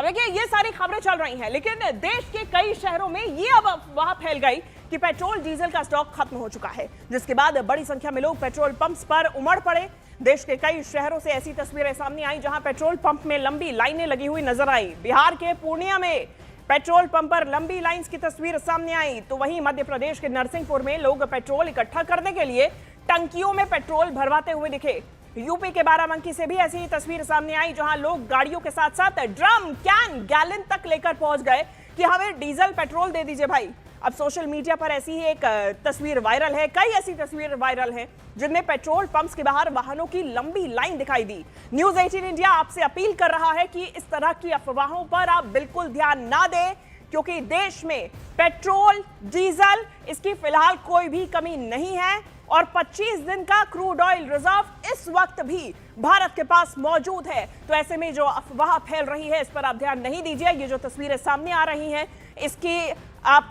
अब देखिए ये सारी खबरें चल रही हैं, लेकिन देश के कई शहरों में ये अब अफवाह फैल गई कि पेट्रोल डीजल का स्टॉक खत्म हो चुका है, जिसके बाद बड़ी संख्या में लोग पेट्रोल पंप्स पर उमड़ पड़े। देश के कई शहरों से ऐसी तस्वीरें सामने आई जहां पेट्रोल पंप में लंबी लाइनें लगी हुई नजर आई। बिहार के पूर्णिया में पेट्रोल पंप पर लंबी लाइंस की तस्वीर सामने आई, तो वहीं मध्य प्रदेश के नरसिंहपुर में लोग पेट्रोल इकट्ठा करने के लिए टंकियों में पेट्रोल भरवाते हुए दिखे। यूपी के बाराबंकी से भी ऐसी ही तस्वीर सामने आई, जहां लोग गाड़ियों के साथ साथ ड्रम, कैन, गैलन तक लेकर पहुंच गए कि हमें डीजल पेट्रोल दे दीजिए भाई। अब सोशल मीडिया पर ऐसी ही एक तस्वीर वायरल है, कई ऐसी तस्वीर वायरल हैं जिनमें पेट्रोल पंप्स के बाहर वाहनों की लंबी लाइन दिखाई दी। न्यूज 18 इंडिया आपसे अपील कर रहा है कि इस तरह की अफवाहों पर आप बिल्कुल ध्यान ना दें, क्योंकि देश में पेट्रोल, डीजल इसकी फिलहाल कोई भी कमी नहीं है और 25 दिन का क्रूड ऑयल रिजर्व इस वक्त भी भारत के पास मौजूद है। तो ऐसे में जो अफवाह फैल रही है इस पर आप ध्यान नहीं दीजिए। ये जो तस्वीरें सामने आ रही हैं इसकी आप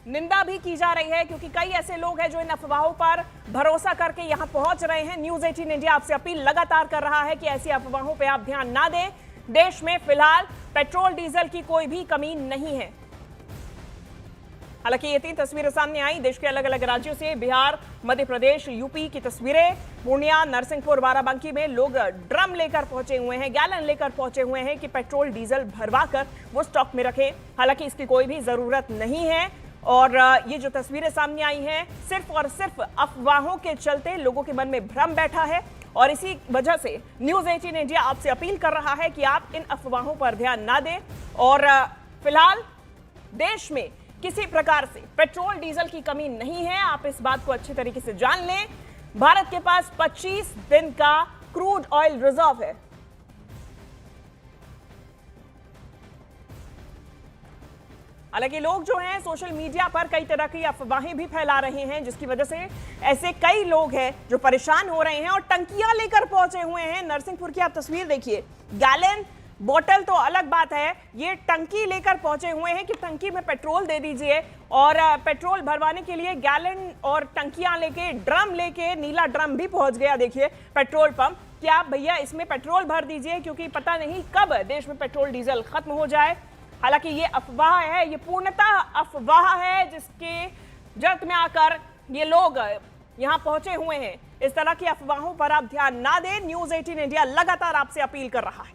निंदा भी की जा रही है, क्योंकि कई ऐसे लोग हैं जो इन अफवाहों पर भरोसा करके यहां पहुंच रहे हैं। न्यूज 18 इंडिया आपसे अपील लगातार कर रहा है कि ऐसी अफवाहों पर आप ध्यान ना दें। देश में फिलहाल पेट्रोल डीजल की कोई भी कमी नहीं है। हालांकि ये 3 तस्वीरें सामने आई देश के अलग अलग राज्यों से, बिहार, मध्य प्रदेश, यूपी की तस्वीरें। पूर्णिया, नरसिंहपुर, बाराबंकी में लोग ड्रम लेकर पहुंचे हुए हैं, गैलन लेकर पहुंचे हुए हैं कि पेट्रोल डीजल भरवा कर वो स्टॉक में रखें। हालांकि इसकी कोई भी जरूरत नहीं है और ये जो तस्वीरें सामने आई हैं सिर्फ और सिर्फ अफवाहों के चलते लोगों के मन में भ्रम बैठा है और इसी वजह से न्यूज 18 इंडिया आपसे अपील कर रहा है कि आप इन अफवाहों पर ध्यान ना दें। और फिलहाल देश में किसी प्रकार से पेट्रोल डीजल की कमी नहीं है, आप इस बात को अच्छे तरीके से जान लें। भारत के पास 25 दिन का क्रूड ऑयल रिजर्व है। हालांकि लोग जो हैं सोशल मीडिया पर कई तरह की अफवाहें भी फैला रहे हैं, जिसकी वजह से ऐसे कई लोग हैं जो परेशान हो रहे हैं और टंकियां लेकर पहुंचे हुए हैं। नरसिंहपुर की आप तस्वीर देखिए, गैलन बोतल तो अलग बात है, ये टंकी लेकर पहुंचे हुए हैं कि टंकी में पेट्रोल दे दीजिए। और पेट्रोल भरवाने के लिए गैलन और टंकियां लेके, ड्रम लेके, नीला ड्रम भी पहुंच गया देखिए पेट्रोल पंप कि आप भैया इसमें पेट्रोल भर दीजिए, क्योंकि पता नहीं कब देश में पेट्रोल डीजल खत्म हो जाए। हालांकि ये अफवाह है, ये पूर्णतः अफवाह है, जिसके जड़ में आकर ये लोग यहां पहुंचे हुए हैं। इस तरह की अफवाहों पर आप ध्यान ना दें। न्यूज 18 इंडिया लगातार आपसे अपील कर रहा है।